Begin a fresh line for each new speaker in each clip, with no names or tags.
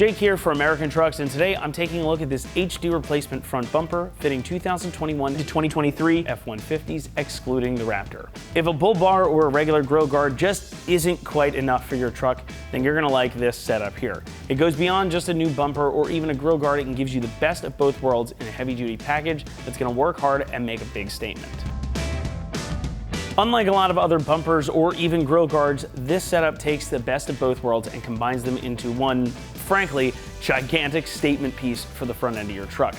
Jake here for American Trucks, and today I'm taking a look at this HD replacement front bumper fitting 2021 to 2023 F-150s, excluding the Raptor. If a bull bar or a regular grill guard just isn't quite enough for your truck, then you're gonna like this setup here. It goes beyond just a new bumper or even a grill guard. It gives you the best of both worlds in a heavy-duty package that's gonna work hard and make a big statement. Unlike a lot of other bumpers or even grill guards, this setup takes the best of both worlds and combines them into one, frankly, gigantic statement piece for the front end of your truck.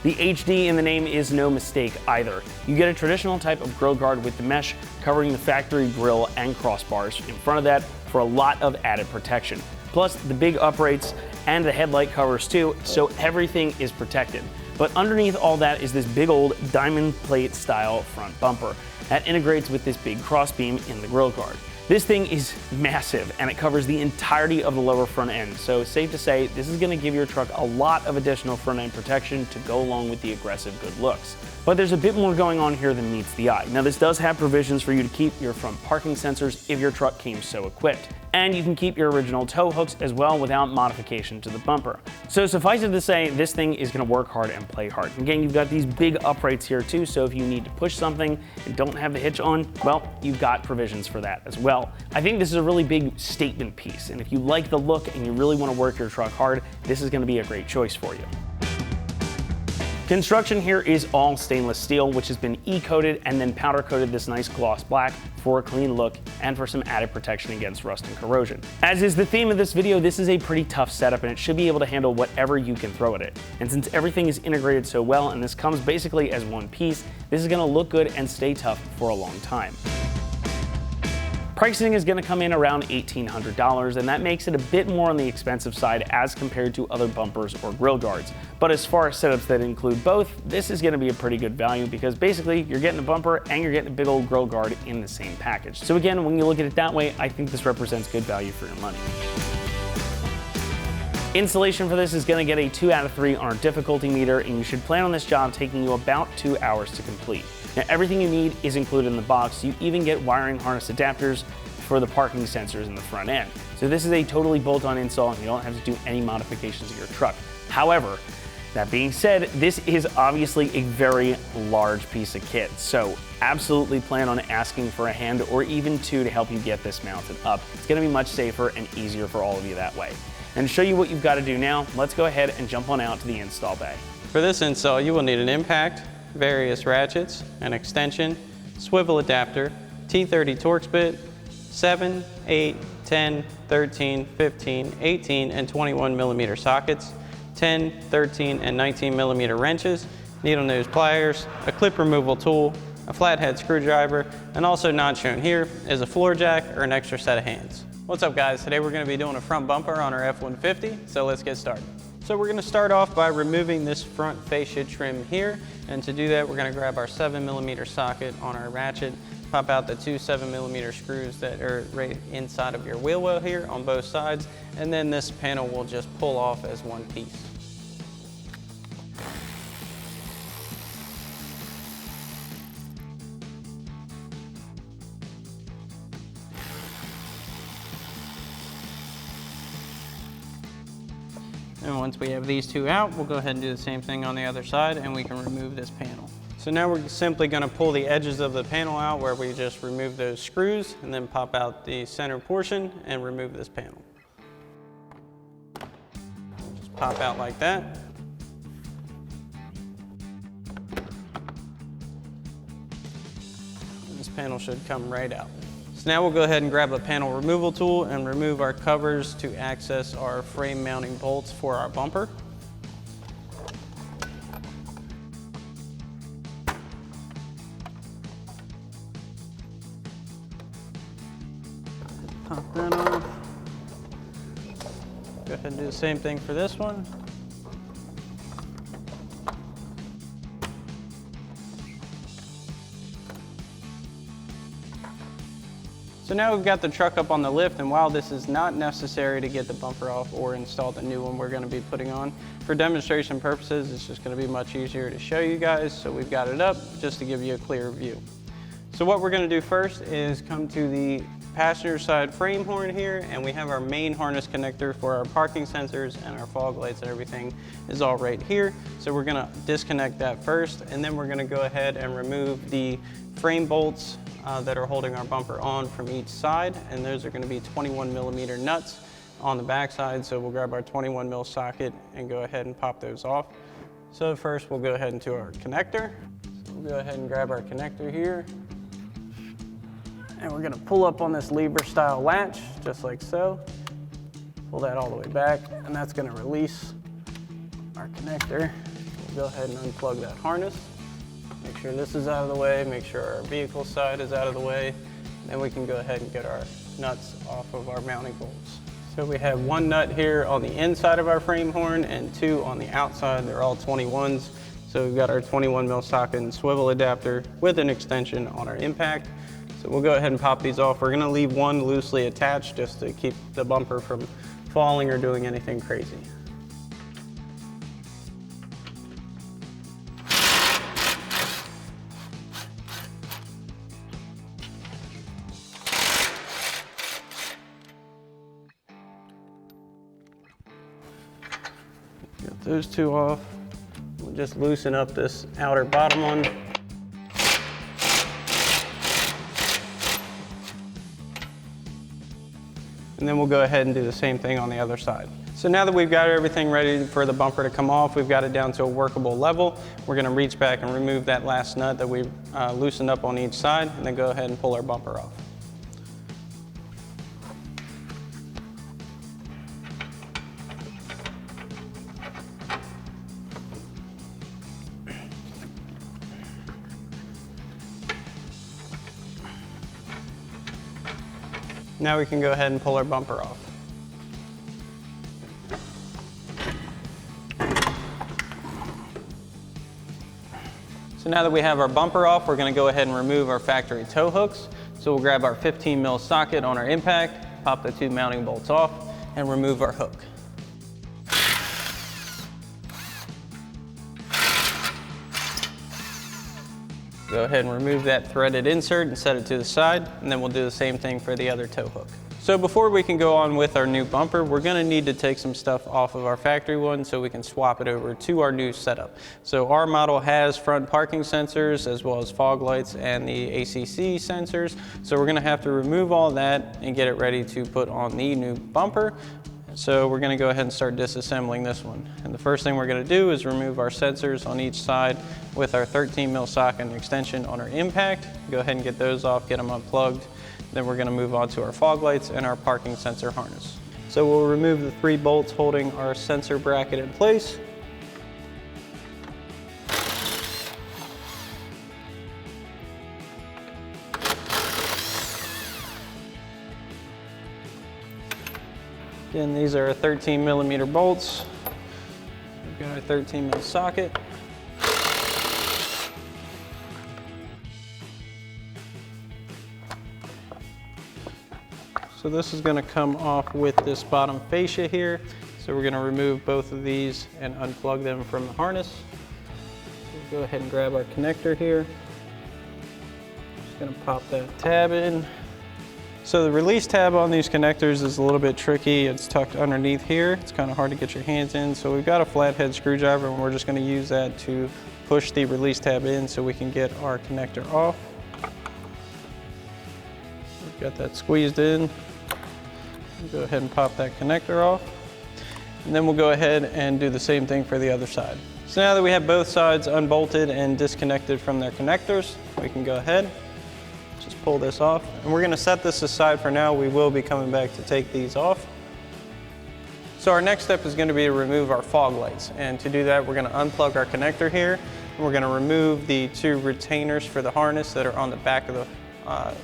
The HD in the name is no mistake either. You get a traditional type of grill guard with the mesh covering the factory grill and crossbars in front of that for a lot of added protection. Plus the big uprights and the headlight covers too, so everything is protected. But underneath all that is this big old diamond plate style front bumper that integrates with this big crossbeam in the grill guard. This thing is massive and it covers the entirety of the lower front end, so safe to say this is going to give your truck a lot of additional front end protection to go along with the aggressive good looks. But there's a bit more going on here than meets the eye. Now this does have provisions for you to keep your front parking sensors if your truck came so equipped. And you can keep your original tow hooks as well without modification to the bumper. So suffice it to say, this thing is gonna work hard and play hard. Again, you've got these big uprights here too, so if you need to push something and don't have the hitch on, well, you've got provisions for that as well. I think this is a really big statement piece, and if you like the look and you really wanna work your truck hard, this is gonna be a great choice for you. Construction here is all stainless steel, which has been E-coated and then powder coated this nice gloss black for a clean look and for some added protection against rust and corrosion. As is the theme of this video, this is a pretty tough setup and it should be able to handle whatever you can throw at it. And since everything is integrated so well and this comes basically as one piece, this is gonna look good and stay tough for a long time. Pricing is gonna come in around $1,800, and that makes it a bit more on the expensive side as compared to other bumpers or grill guards. But as far as setups that include both, this is gonna be a pretty good value because basically you're getting a bumper and you're getting a big old grill guard in the same package. So again, when you look at it that way, I think this represents good value for your money. Installation for this is gonna get a 2 out of 3 on our difficulty meter, and you should plan on this job taking you about 2 hours to complete. Now, everything you need is included in the box. You even get wiring harness adapters for the parking sensors in the front end. So this is a totally bolt-on install and you don't have to do any modifications to your truck. However, that being said, this is obviously a very large piece of kit. So absolutely plan on asking for a hand or even 2 to help you get this mounted up. It's gonna be much safer and easier for all of you that way. And to show you what you've got to do now, let's go ahead and jump on out to the install bay.
For this install, you will need an impact, various ratchets, an extension, swivel adapter, T30 Torx bit, 7, 8, 10, 13, 15, 18, and 21 millimeter sockets, 10, 13, and 19 millimeter wrenches, needle nose pliers, a clip removal tool, a flathead screwdriver, and also not shown here is a floor jack or an extra set of hands. What's up guys? Today we're going to be doing a front bumper on our F-150, so let's get started. So we're going to start off by removing this front fascia trim here, and to do that we're going to grab our 7 millimeter socket on our ratchet, pop out the 2 7 millimeter screws that are right inside of your wheel well here on both sides, and then this panel will just pull off as one piece. And once we have these 2 out, we'll go ahead and do the same thing on the other side and we can remove this panel. So now we're simply going to pull the edges of the panel out where we just remove those screws and then pop out the center portion and remove this panel. Just pop out like that. And this panel should come right out. So now we'll go ahead and grab a panel removal tool and remove our covers to access our frame mounting bolts for our bumper. Pop that off. Go ahead and do the same thing for this one. So now we've got the truck up on the lift, and while this is not necessary to get the bumper off or install the new one we're going to be putting on, for demonstration purposes it's just going to be much easier to show you guys, so we've got it up just to give you a clear view. So what we're going to do first is come to the passenger side frame horn here, and we have our main harness connector for our parking sensors, and our fog lights and everything is all right here. So we're gonna disconnect that first, and then we're gonna go ahead and remove the frame bolts that are holding our bumper on from each side, and those are gonna be 21mm nuts on the back side. So we'll grab our 21mm socket and go ahead and pop those off. So first we'll go ahead into our connector. So we'll go ahead and grab our connector here. And we're gonna pull up on this lever style latch, just like so. Pull that all the way back, and that's gonna release our connector. We'll go ahead and unplug that harness. Make sure this is out of the way, make sure our vehicle side is out of the way. Then we can go ahead and get our nuts off of our mounting bolts. So we have one nut here on the inside of our frame horn and two on the outside. They're all 21s. So we've got our 21mm socket and swivel adapter with an extension on our impact. So we'll go ahead and pop these off. We're gonna leave one loosely attached just to keep the bumper from falling or doing anything crazy. Get those two off. We'll just loosen up this outer bottom one. And then we'll go ahead and do the same thing on the other side. So now that we've got everything ready for the bumper to come off, we've got it down to a workable level. We're gonna reach back and remove that last nut that we've loosened up on each side, and then go ahead and pull our bumper off. Now we can go ahead and pull our bumper off. So now that we have our bumper off, we're gonna go ahead and remove our factory tow hooks. So we'll grab our 15mm socket on our impact, pop the two mounting bolts off, and remove our hook. Go ahead and remove that threaded insert and set it to the side, and then we'll do the same thing for the other tow hook. So before we can go on with our new bumper, we're gonna need to take some stuff off of our factory one so we can swap it over to our new setup. So our model has front parking sensors as well as fog lights and the ACC sensors. So we're gonna have to remove all that and get it ready to put on the new bumper. So we're gonna go ahead and start disassembling this one. And the first thing we're gonna do is remove our sensors on each side with our 13mm socket and extension on our impact. Go ahead and get those off, get them unplugged. Then we're gonna move on to our fog lights and our parking sensor harness. So we'll remove the 3 bolts holding our sensor bracket in place. Again, these are 13mm bolts. We've got our 13mm socket. So this is gonna come off with this bottom fascia here. So we're gonna remove both of these and unplug them from the harness. We'll go ahead and grab our connector here. Just gonna pop that tab in. So the release tab on these connectors is a little bit tricky. It's tucked underneath here. It's kind of hard to get your hands in. So we've got a flathead screwdriver, and we're just going to use that to push the release tab in so we can get our connector off. We've got that squeezed in. We'll go ahead and pop that connector off. And then we'll go ahead and do the same thing for the other side. So now that we have both sides unbolted and disconnected from their connectors, we can go ahead. Just pull this off, and we're gonna set this aside for now. We will be coming back to take these off. So our next step is gonna be to remove our fog lights. And to do that, we're gonna unplug our connector here, and we're gonna remove the 2 retainers for the harness that are on the back of the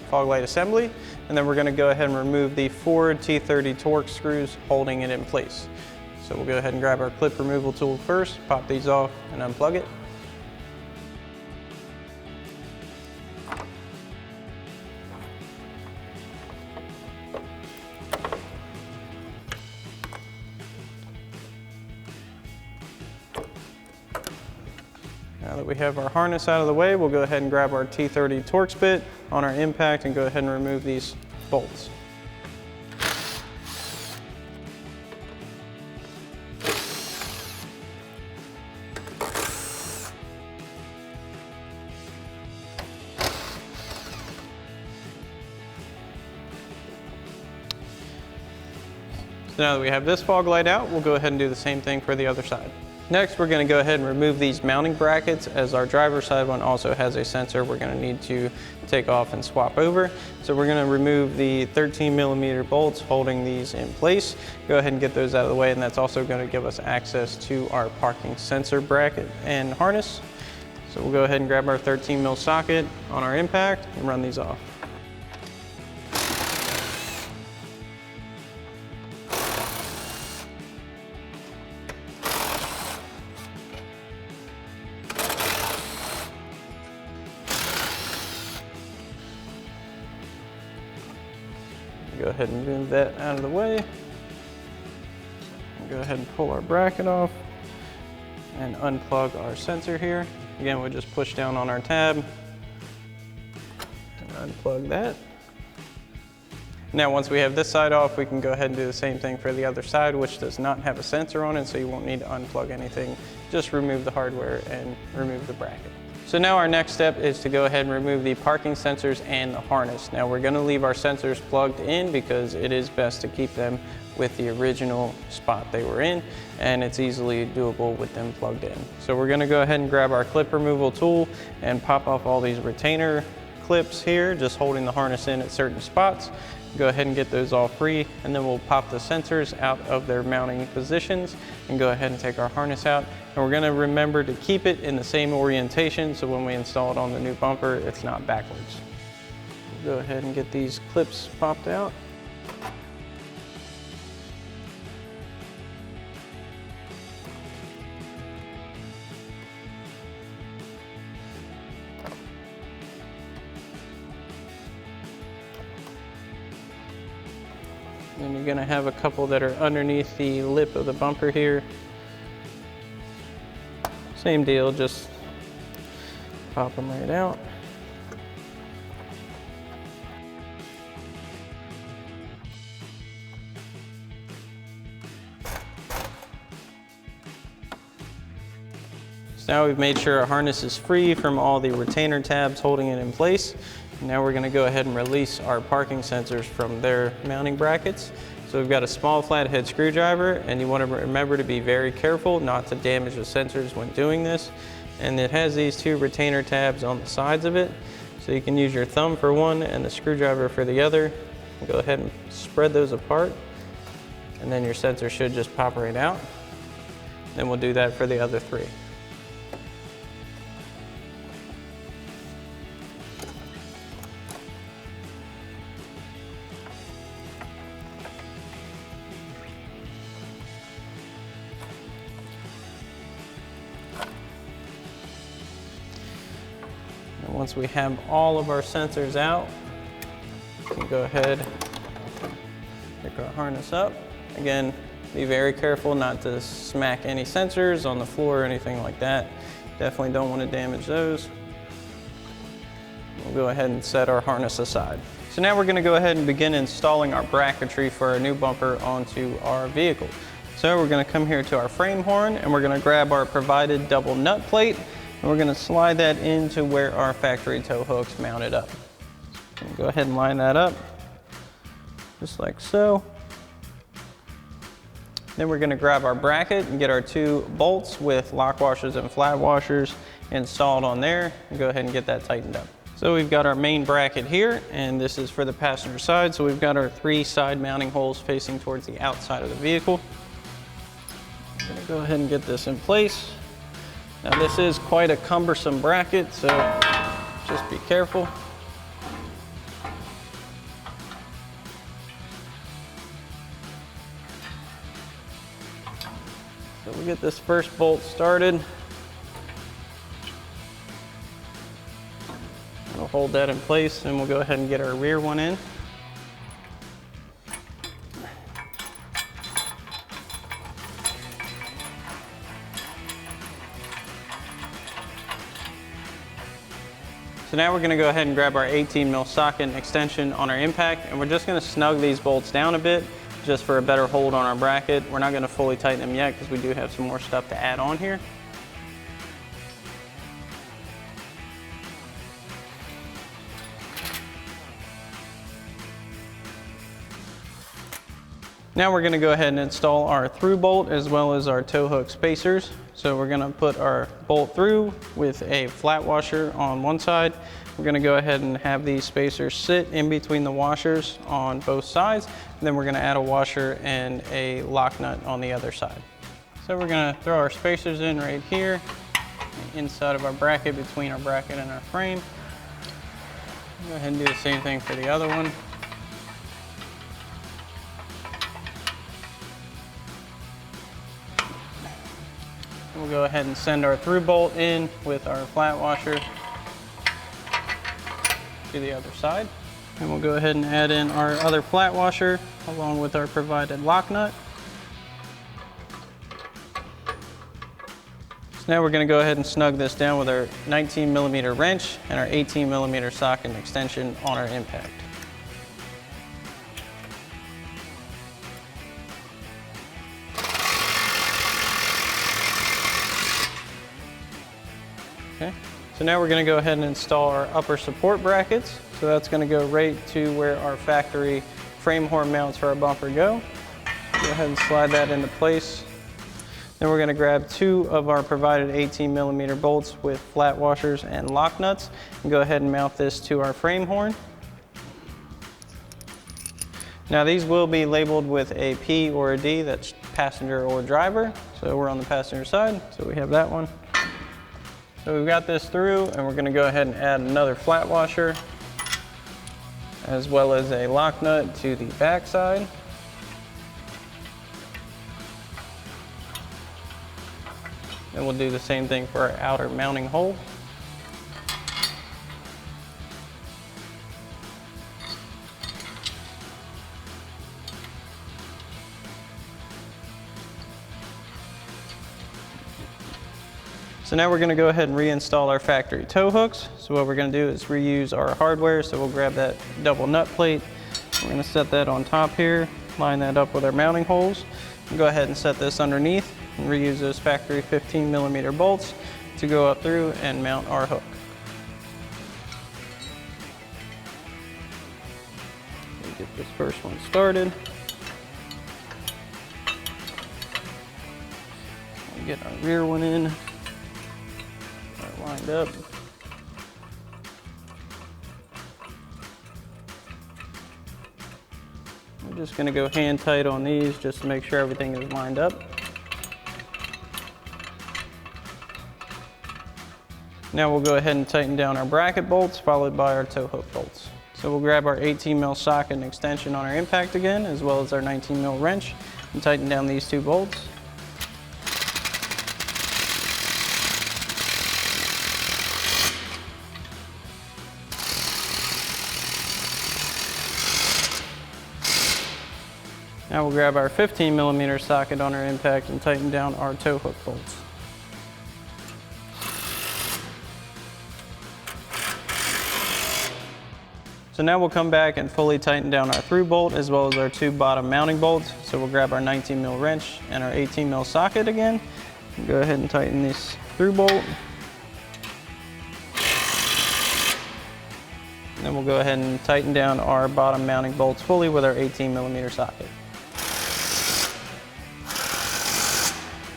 fog light assembly. And then we're gonna go ahead and remove the 4 T30 Torx screws holding it in place. So we'll go ahead and grab our clip removal tool first, pop these off and unplug it. Now that we have our harness out of the way, we'll go ahead and grab our T30 Torx bit on our impact and go ahead and remove these bolts. So now that we have this fog light out, we'll go ahead and do the same thing for the other side. Next, we're going to go ahead and remove these mounting brackets, as our driver's side one also has a sensor we're going to need to take off and swap over. So we're going to remove the 13mm bolts holding these in place. Go ahead and get those out of the way, and that's also going to give us access to our parking sensor bracket and harness. So we'll go ahead and grab our 13mm socket on our impact and run these off. Go ahead and move that out of the way. Go ahead and pull our bracket off and unplug our sensor here. Again, we'll just push down on our tab and unplug that. Now, once we have this side off, we can go ahead and do the same thing for the other side, which does not have a sensor on it, so you won't need to unplug anything. Just remove the hardware and remove the bracket. So now our next step is to go ahead and remove the parking sensors and the harness. Now we're going to leave our sensors plugged in because it is best to keep them with the original spot they were in, and it's easily doable with them plugged in. So we're going to go ahead and grab our clip removal tool and pop off all these retainer clips here, just holding the harness in at certain spots. Go ahead and get those all free, and then we'll pop the sensors out of their mounting positions and go ahead and take our harness out. And we're going to remember to keep it in the same orientation so when we install it on the new bumper, it's not backwards. We'll go ahead and get these clips popped out. And you're going to have a couple that are underneath the lip of the bumper here. Same deal, just pop them right out. So now we've made sure our harness is free from all the retainer tabs holding it in place. Now we're going to go ahead and release our parking sensors from their mounting brackets. So we've got a small flathead screwdriver, and you want to remember to be very careful not to damage the sensors when doing this. And it has these two retainer tabs on the sides of it. So you can use your thumb for one and the screwdriver for the other. Go ahead and spread those apart, and then your sensor should just pop right out. Then we'll do that for the other three. Once we have all of our sensors out, we can go ahead, pick our harness up. Again, be very careful not to smack any sensors on the floor or anything like that. Definitely don't want to damage those. We'll go ahead and set our harness aside. So now we're going to go ahead and begin installing our bracketry for our new bumper onto our vehicle. So we're going to come here to our frame horn, and we're going to grab our provided double nut plate. And we're going to slide that into where our factory tow hook's mounted up. So go ahead and line that up, just like so. Then we're going to grab our bracket and get our two bolts with lock washers and flat washers installed on there, and go ahead and get that tightened up. So we've got our main bracket here, and this is for the passenger side. So we've got our three side mounting holes facing towards the outside of the vehicle. I'm going to go ahead and get this in place. Now this is quite a cumbersome bracket, so just be careful. So we get this first bolt started. We'll hold that in place, and we'll go ahead and get our rear one in. So So now we're going to go ahead and grab our 18 mil socket and extension on our impact, and we're just going to snug these bolts down a bit just for a better hold on our bracket. We're not going to fully tighten them yet because we do have some more stuff to add on here. Now we're going to go ahead and install our through bolt as well as our tow hook spacers. So we're going to put our bolt through with a flat washer on one side. We're going to go ahead and have these spacers sit in between the washers on both sides. And then we're going to add a washer and a lock nut on the other side. So we're going to throw our spacers in right here, inside of our bracket, between our bracket and our frame. Go ahead and do the same thing for the other one. We'll go ahead and send our through bolt in with our flat washer to the other side. And we'll go ahead and add in our other flat washer along with our provided lock nut. So now we're going to go ahead and snug this down with our 19 millimeter wrench and our 18 millimeter socket and extension on our impact. Okay, so now we're going to go ahead and install our upper support brackets. So that's going to go right to where our factory frame horn mounts for our bumper go. Go ahead and slide that into place. Then we're going to grab 2 of our provided 18 millimeter bolts with flat washers and lock nuts and go ahead and mount this to our frame horn. Now these will be labeled with a P or a D, that's passenger or driver. So we're on the passenger side, so we have that one. So we've got this through, and we're going to go ahead and add another flat washer as well as a lock nut to the back side. And we'll do the same thing for our outer mounting hole. So now we're going to go ahead and reinstall our factory tow hooks. So what we're going to do is reuse our hardware. So we'll grab that double nut plate. We're going to set that on top here, line that up with our mounting holes, and go ahead and set this underneath and reuse those factory 15 millimeter bolts to go up through and mount our hook. We'll get this first one started. We'll get our rear one in. Lined up. I'm just going to go hand tight on these just to make sure everything is lined up. Now we'll go ahead and tighten down our bracket bolts followed by our tow hook bolts. So we'll grab our 18 mil socket and extension on our impact again, as well as our 19 mil wrench, and tighten down these 2 bolts. Now we'll grab our 15 millimeter socket on our impact and tighten down our tow hook bolts. So now we'll come back and fully tighten down our through bolt as well as our 2 bottom mounting bolts. So we'll grab our 19 mil wrench and our 18 mil socket again. And go ahead and tighten this through bolt. And then we'll go ahead and tighten down our bottom mounting bolts fully with our 18 millimeter socket.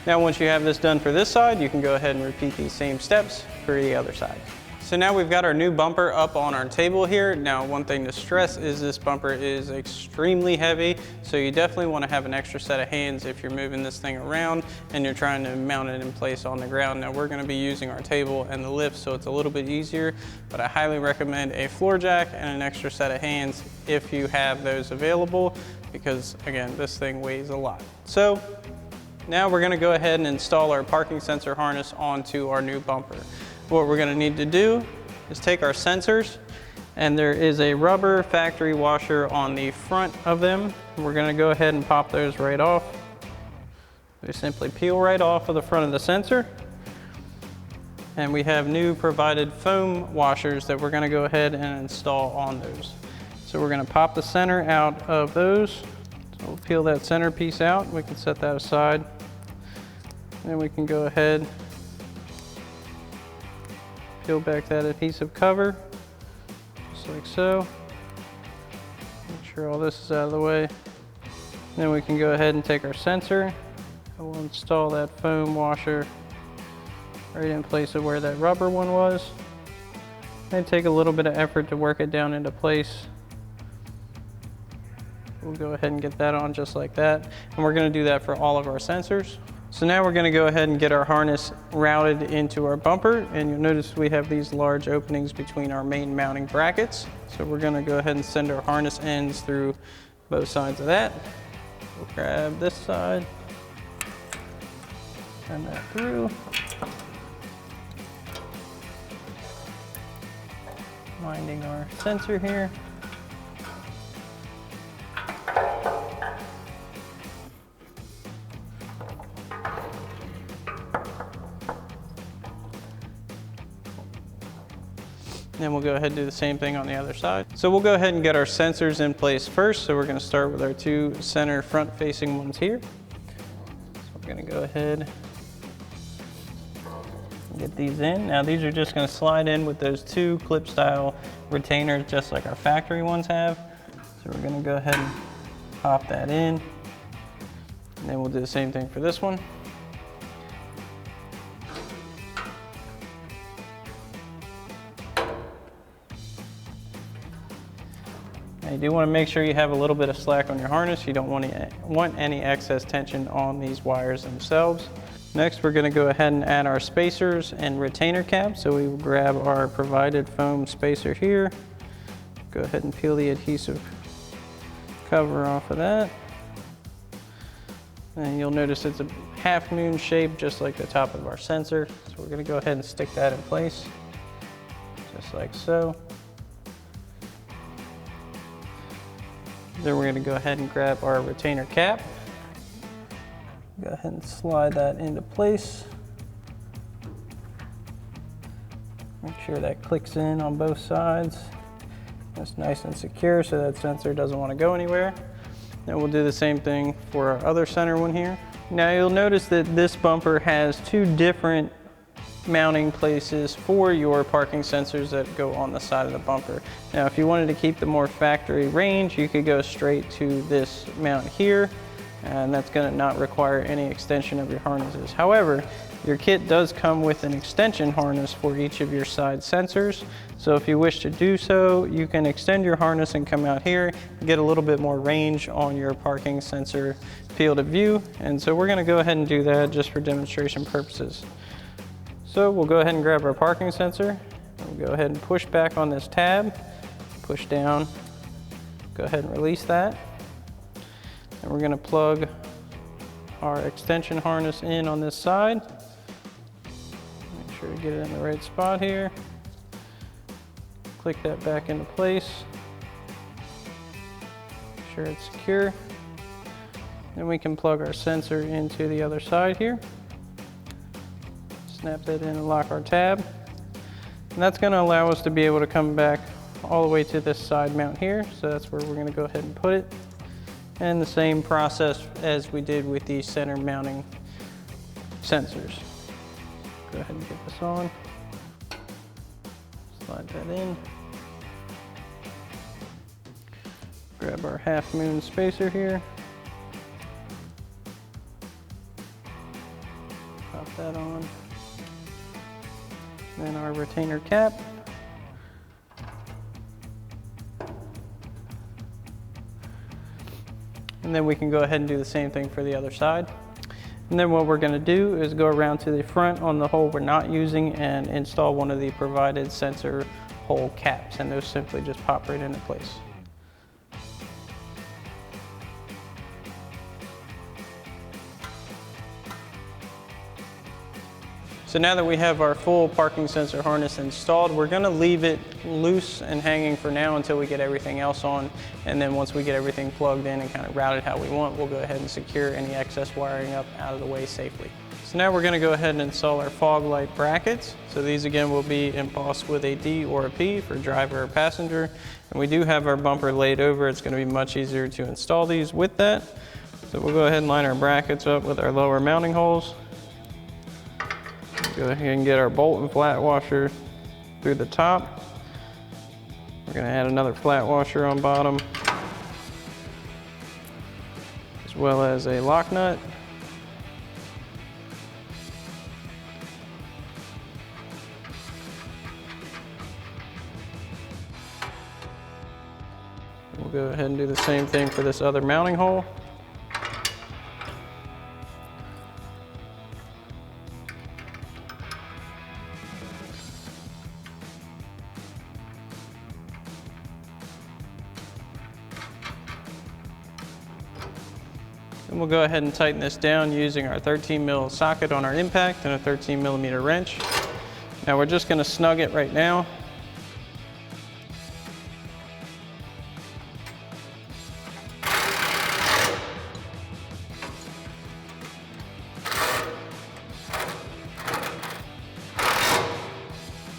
Now once you have this done for this side, you can go ahead and repeat these same steps for the other side. So now we've got our new bumper up on our table here. Now one thing to stress is this bumper is extremely heavy, so you definitely want to have an extra set of hands if you're moving this thing around and you're trying to mount it in place on the ground. Now we're going to be using our table and the lift, so it's a little bit easier, but I highly recommend a floor jack and an extra set of hands if you have those available, because again, this thing weighs a lot. So now we're going to go ahead and install our parking sensor harness onto our new bumper. What we're going to need to do is take our sensors, and there is a rubber factory washer on the front of them. We're going to go ahead and pop those right off. They simply peel right off of the front of the sensor. And we have new provided foam washers that we're gonna go ahead and install on those. So we're gonna pop the center out of those. So we'll peel that center piece out. We can set that aside. Then we can go ahead, peel back that adhesive cover, just like so. Make sure all this is out of the way. Then we can go ahead and take our sensor and we'll install that foam washer right in place of where that rubber one was. And take a little bit of effort to work it down into place. We'll go ahead and get that on just like that. And we're gonna do that for all of our sensors. So now we're gonna go ahead and get our harness routed into our bumper. And you'll notice we have these large openings between our main mounting brackets. So we're gonna go ahead and send our harness ends through both sides of that. We'll grab this side, send that through. Winding our sensor here. Then we'll go ahead and do the same thing on the other side. So we'll go ahead and get our sensors in place first. So we're gonna start with our two center front facing ones here. So we're gonna go ahead and get these in. Now these are just gonna slide in with those two clip style retainers just like our factory ones have. So we're gonna go ahead and pop that in. And then we'll do the same thing for this one. Now you do want to make sure you have a little bit of slack on your harness. You don't want any excess tension on these wires themselves. Next, we're going to go ahead and add our spacers and retainer caps. So we will grab our provided foam spacer here. Go ahead and peel the adhesive cover off of that. And you'll notice it's a half moon shape, just like the top of our sensor. So we're going to go ahead and stick that in place, just like so. Then we're going to go ahead and grab our retainer cap. Go ahead and slide that into place. Make sure that clicks in on both sides. That's nice and secure so that sensor doesn't want to go anywhere. Then we'll do the same thing for our other center one here. Now you'll notice that this bumper has two different mounting places for your parking sensors that go on the side of the bumper. Now if you wanted to keep the more factory range, you could go straight to this mount here, and that's going to not require any extension of your harnesses. However, your kit does come with an extension harness for each of your side sensors. So if you wish to do so, you can extend your harness and come out here and get a little bit more range on your parking sensor field of view. And so we're going to go ahead and do that just for demonstration purposes. So we'll go ahead and grab our parking sensor. We'll go ahead and push back on this tab, push down, go ahead and release that. And we're going to plug our extension harness in on this side. Make sure to get it in the right spot here. Click that back into place. Make sure it's secure. Then we can plug our sensor into the other side here. Snap that in and lock our tab. And that's going to allow us to be able to come back all the way to this side mount here. So that's where we're going to go ahead and put it. And the same process as we did with the center mounting sensors. Go ahead and get this on. Slide that in. Grab our half moon spacer here. Pop that on. Then our retainer cap. And then we can go ahead and do the same thing for the other side. And then what we're going to do is go around to the front on the hole we're not using and install one of the provided sensor hole caps, and those simply just pop right into place. So now that we have our full parking sensor harness installed, we're going to leave it loose and hanging for now until we get everything else on. And then once we get everything plugged in and kind of routed how we want, we'll go ahead and secure any excess wiring up out of the way safely. So now we're going to go ahead and install our fog light brackets. So these again will be embossed with a D or a P for driver or passenger. And we do have our bumper laid over. It's going to be much easier to install these with that. So we'll go ahead and line our brackets up with our lower mounting holes. Go ahead and get our bolt and flat washer through the top. We're going to add another flat washer on bottom, as well as a lock nut. We'll go ahead and do the same thing for this other mounting hole. And we'll go ahead and tighten this down using our 13 mil socket on our impact and a 13 millimeter wrench. Now we're just going to snug it right now.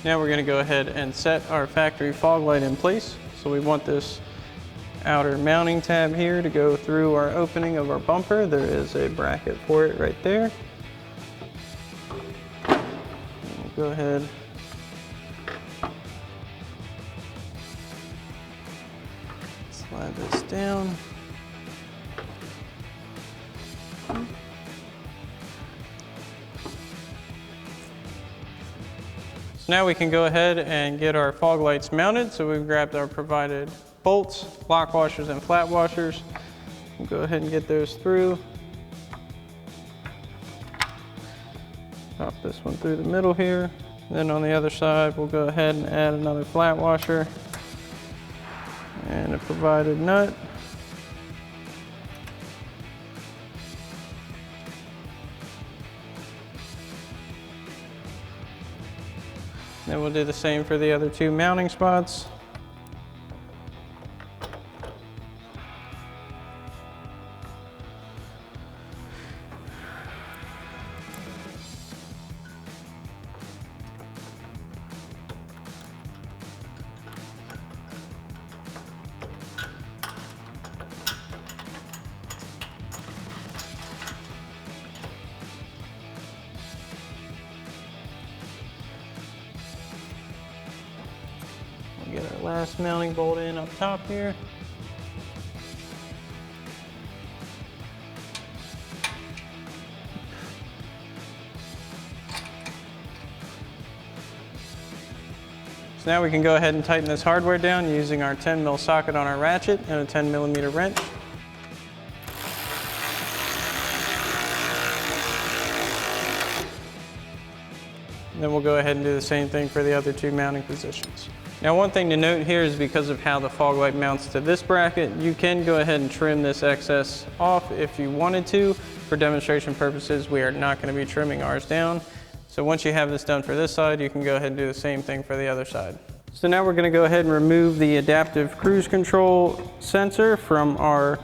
Now we're going to go ahead and set our factory fog light in place. So we want this outer mounting tab here to go through our opening of our bumper. There is a bracket for it right there. We'll go ahead slide this down. Now we can go ahead and get our fog lights mounted. So we've grabbed our provided bolts, lock washers, and flat washers. We'll go ahead and get those through. Pop this one through the middle here. Then on the other side, we'll go ahead and add another flat washer and a provided nut. Then we'll do the same for the other two mounting spots. Get our last mounting bolt in up top here. So now we can go ahead and tighten this hardware down using our 10 mil socket on our ratchet and a 10 millimeter wrench. And then we'll go ahead and do the same thing for the other two mounting positions. Now one thing to note here is because of how the fog light mounts to this bracket, you can go ahead and trim this excess off if you wanted to. For demonstration purposes, we are not going to be trimming ours down. So once you have this done for this side, you can go ahead and do the same thing for the other side. So now we're going to go ahead and remove the adaptive cruise control sensor from our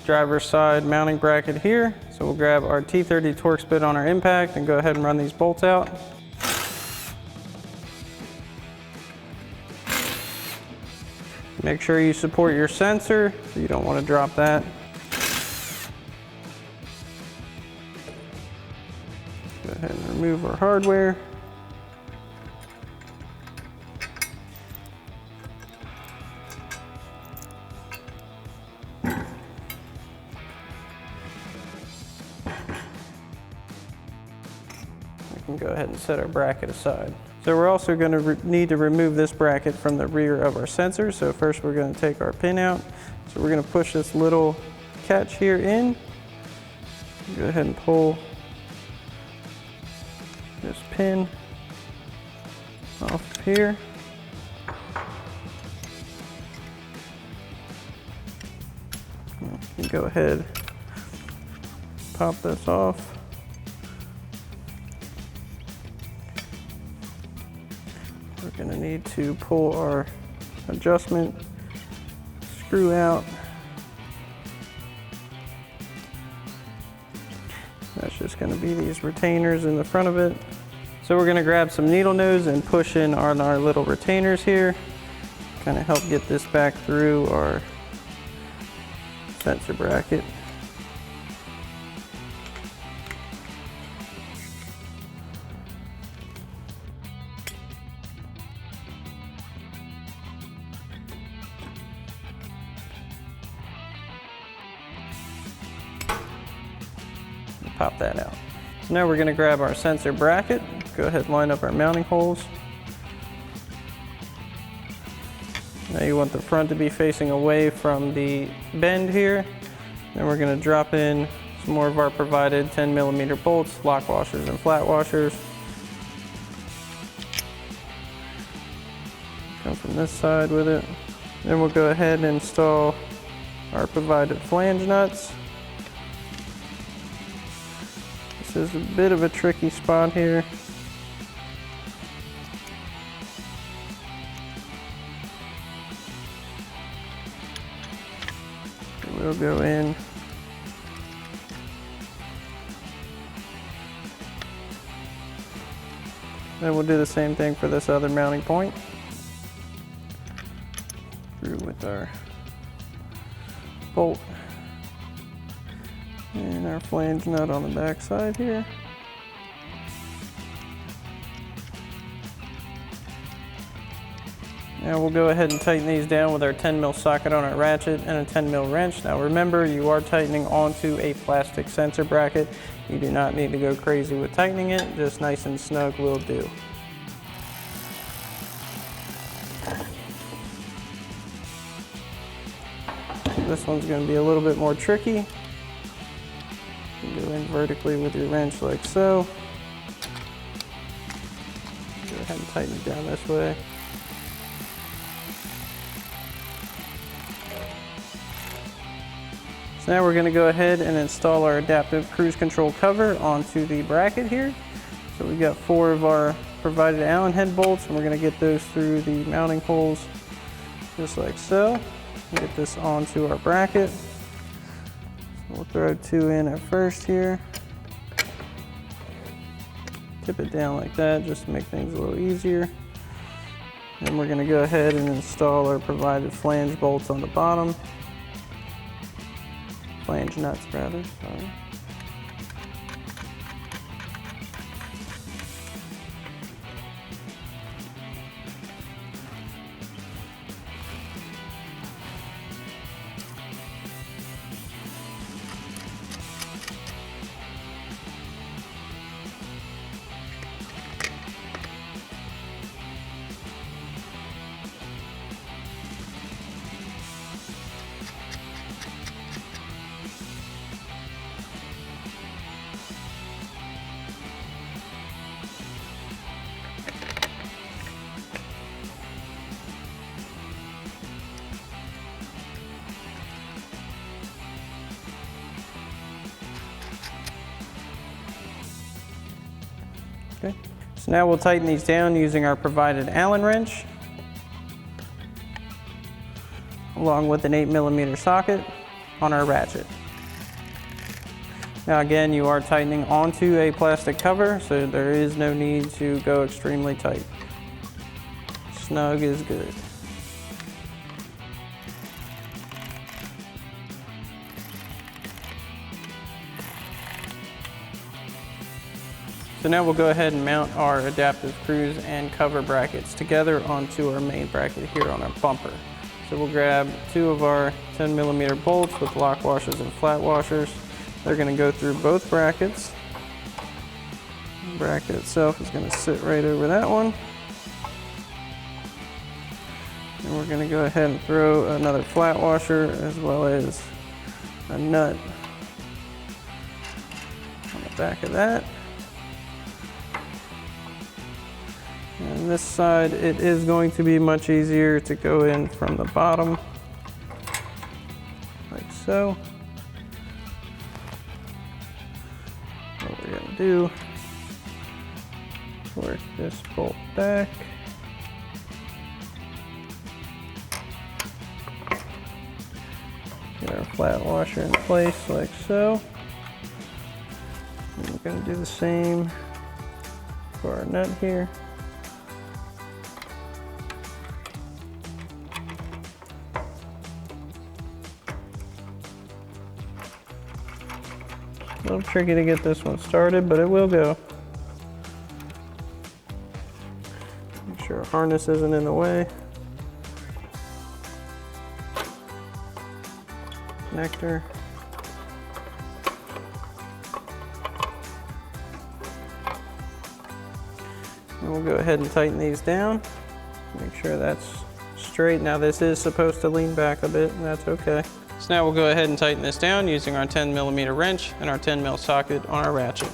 driver's side mounting bracket here. So we'll grab our T30 Torx bit on our impact and go ahead and run these bolts out. Make sure you support your sensor, so you don't want to drop that. Go ahead and remove our hardware. We can go ahead and set our bracket aside. So we're also going to need to remove this bracket from the rear of our sensor. So first we're going to take our pin out. So we're going to push this little catch here in. Go ahead and pull this pin off here. You go ahead, pop this off. We're going to need to pull our adjustment screw out. That's just going to be these retainers in the front of it. So we're going to grab some needle nose and push in on our little retainers here. Kind of help get this back through our sensor bracket. Pop that out. So now we're going to grab our sensor bracket. Go ahead and line up our mounting holes. Now you want the front to be facing away from the bend here. Then we're going to drop in some more of our provided 10mm bolts, lock washers and flat washers. Come from this side with it. Then we'll go ahead and install our provided flange nuts. This is a bit of a tricky spot here. We'll go in. Then we'll do the same thing for this other mounting point. Through with our bolt. And our flange nut on the back side here. Now we'll go ahead and tighten these down with our 10mm socket on our ratchet and a 10mm wrench. Now remember, you are tightening onto a plastic sensor bracket. You do not need to go crazy with tightening it, just nice and snug will do. This one's going to be a little bit more tricky. You go in vertically with your wrench like so. Go ahead and tighten it down this way. So now we're going to go ahead and install our adaptive cruise control cover onto the bracket here. So we've got 4 of our provided Allen head bolts, and we're going to get those through the mounting holes just like so. Get this onto our bracket. We'll throw 2 in at first here. Tip it down like that just to make things a little easier. Then we're going to go ahead and install our provided flange bolts on the bottom. Flange nuts rather, sorry. Okay. So now we'll tighten these down using our provided Allen wrench, along with an 8mm socket on our ratchet. Now again, you are tightening onto a plastic cover, so there is no need to go extremely tight. Snug is good. So now we'll go ahead and mount our adaptive cruise and cover brackets together onto our main bracket here on our bumper. So we'll grab 2 of our 10mm bolts with lock washers and flat washers. They're going to go through both brackets. The bracket itself is going to sit right over that one. And we're going to go ahead and throw another flat washer as well as a nut on the back of that. And this side, it is going to be much easier to go in from the bottom, like so. What we're going to do, work this bolt back. Get our flat washer in place like so. we're going to do the same for our nut here. A little tricky to get this one started, but it will go. Make sure our harness isn't in the way. Connector. And we'll go ahead and tighten these down. Make sure that's straight. Now this is supposed to lean back a bit, and that's okay. So now we'll go ahead and tighten this down using our 10mm wrench and our 10mm socket on our ratchet.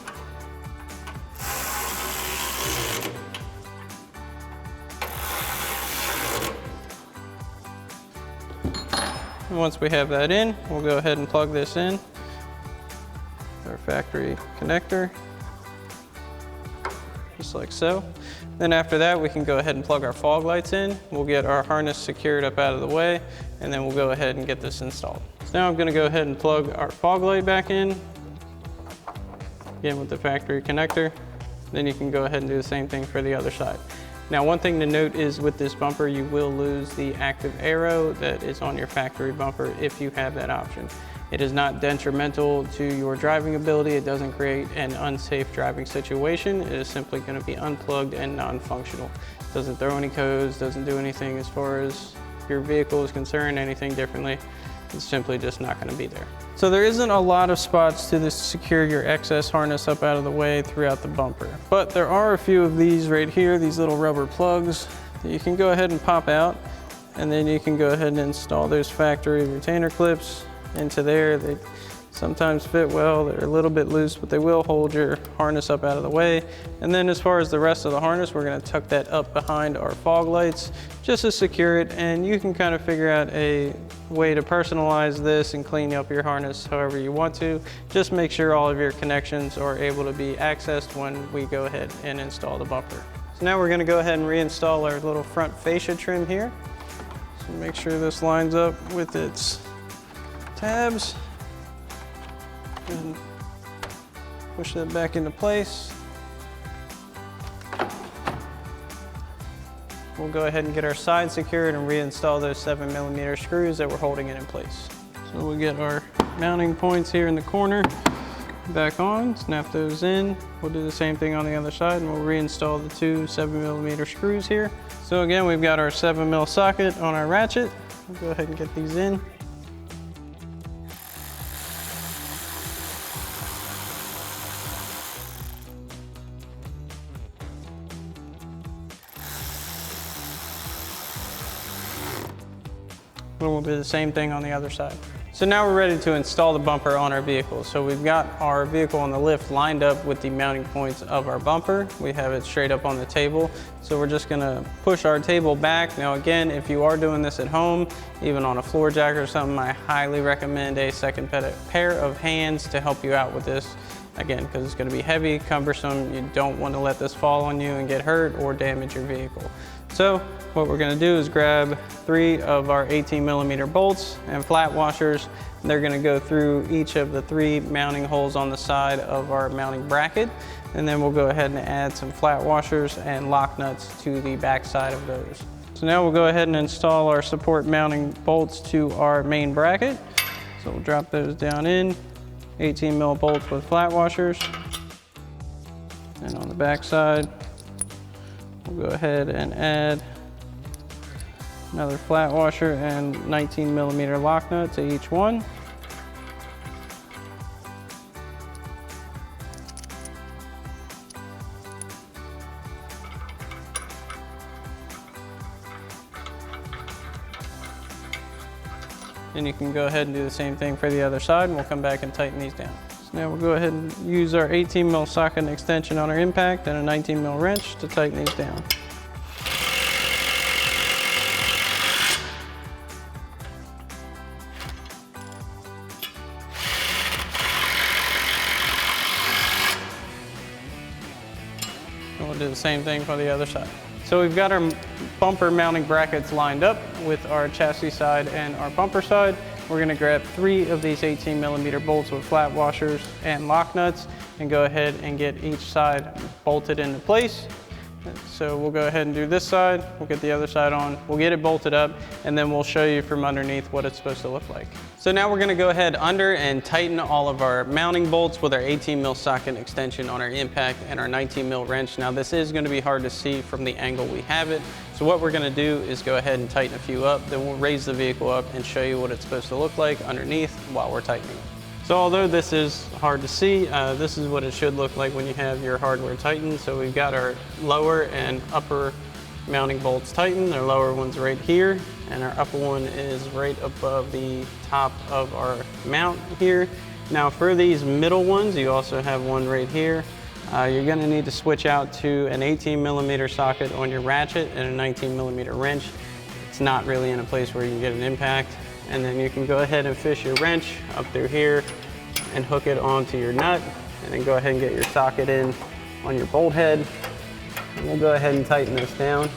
And once we have that in, we'll go ahead and plug this in with our factory connector, just like so. Then after that, we can go ahead and plug our fog lights in. We'll get our harness secured up out of the way, and then we'll go ahead and get this installed. So now I'm gonna go ahead and plug our fog light back in, again with the factory connector. Then you can go ahead and do the same thing for the other side. Now, one thing to note is with this bumper, you will lose the active arrow that is on your factory bumper if you have that option. It is not detrimental to your driving ability. It doesn't create an unsafe driving situation. It is simply going to be unplugged and non-functional. It doesn't throw any codes, doesn't do anything as far as your vehicle is concerned, anything differently. It's simply just not going to be there. So there isn't a lot of spots to secure your excess harness up out of the way throughout the bumper. But there are a few of these right here, these little rubber plugs that you can go ahead and pop out, and then you can go ahead and install those factory retainer clips into there. They sometimes fit well, they're a little bit loose, but they will hold your harness up out of the way. And then as far as the rest of the harness, we're gonna tuck that up behind our fog lights just to secure it, and you can kind of figure out a way to personalize this and clean up your harness however you want to. Just make sure all of your connections are able to be accessed when we go ahead and install the bumper. So now we're gonna go ahead and reinstall our little front fascia trim here. So make sure this lines up with its tabs. And push that back into place. We'll go ahead and get our side secured and reinstall those 7mm screws that were holding it in place. So we'll get our mounting points here in the corner back on, snap those in. We'll do the same thing on the other side, and we'll reinstall the two 7mm screws here. So again, we've got our 7mm socket on our ratchet. We'll go ahead and get these in. And we'll do the same thing on the other side. So now we're ready to install the bumper on our vehicle. So we've got our vehicle on the lift lined up with the mounting points of our bumper. We have it straight up on the table. So we're just gonna push our table back. Now again, if you are doing this at home, even on a floor jack or something, I highly recommend a second pair of hands to help you out with this. Again, because it's gonna be heavy, cumbersome. You don't want to let this fall on you and get hurt or damage your vehicle. So what we're gonna do is grab 3 of our 18mm bolts and flat washers. They're gonna go through each of the 3 mounting holes on the side of our mounting bracket. And then we'll go ahead and add some flat washers and lock nuts to the back side of those. So now we'll go ahead and install our support mounting bolts to our main bracket. So we'll drop those down in, 18mm bolts with flat washers. And on the back side, we'll go ahead and add another flat washer and 19mm lock nut to each one. And you can go ahead and do the same thing for the other side, and we'll come back and tighten these down. So now we'll go ahead and use our 18mm socket and extension on our impact and a 19mm wrench to tighten these down. And we'll do the same thing for the other side. So we've got our bumper mounting brackets lined up with our chassis side and our bumper side. We're gonna grab 3 of these 18mm bolts with flat washers and lock nuts, and go ahead and get each side bolted into place. So we'll go ahead and do this side, we'll get the other side on, we'll get it bolted up, and then we'll show you from underneath what it's supposed to look like. So now we're gonna go ahead under and tighten all of our mounting bolts with our 18 mil socket extension on our impact and our 19 mil wrench. Now this is gonna be hard to see from the angle we have it. So what we're gonna do is go ahead and tighten a few up, then we'll raise the vehicle up and show you what it's supposed to look like underneath while we're tightening. So although this is hard to see, this is what it should look like when you have your hardware tightened. So we've got our lower and upper mounting bolts tightened. Our lower one's right here, and our upper one is right above the top of our mount here. Now for these middle ones, you also have one right here. You're gonna need to switch out to an 18 millimeter socket on your ratchet and a 19 millimeter wrench. It's not really in a place where you can get an impact. And then you can go ahead and fish your wrench up through here and hook it onto your nut, and then go ahead and get your socket in on your bolt head. And we'll go ahead and tighten this down.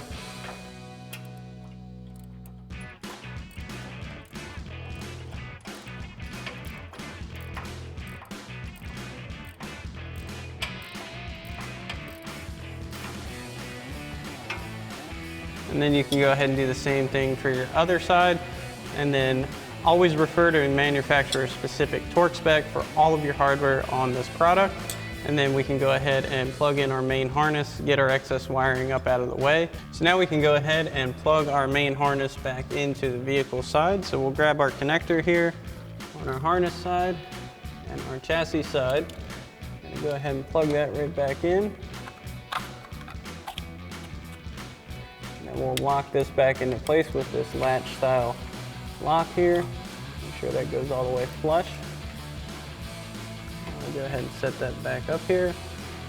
And then you can go ahead and do the same thing for your other side. And then always refer to a manufacturer specific torque spec for all of your hardware on this product. And then we can go ahead and plug in our main harness, get our excess wiring up out of the way. So now we can go ahead and plug our main harness back into the vehicle side. So we'll grab our connector here on our harness side and our chassis side. And go ahead and plug that right back in. And we'll lock this back into place with this latch style lock here. Make sure that goes all the way flush. I'll go ahead and set that back up here.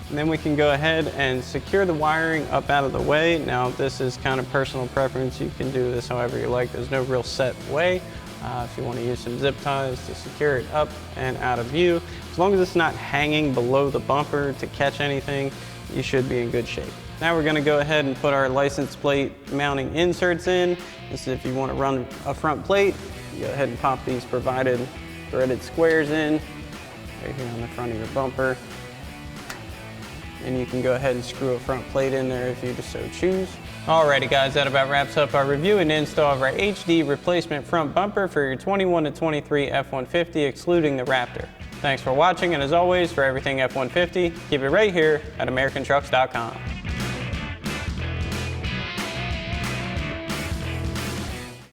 And then we can go ahead and secure the wiring up out of the way. Now this is kind of personal preference. You can do this however you like. There's no real set way. If you want to use some zip ties to secure it up and out of view, as long as it's not hanging below the bumper to catch anything, you should be in good shape. Now we're going to go ahead and put our license plate mounting inserts in. This is if you want to run a front plate. You go ahead and pop these provided threaded squares in right here on the front of your bumper. And you can go ahead and screw a front plate in there if you just so choose. Alrighty guys, that about wraps up our review and install of our HD replacement front bumper for your 21 to 23 F-150 excluding the Raptor. Thanks for watching, and as always, for everything F-150, keep it right here at AmericanTrucks.com.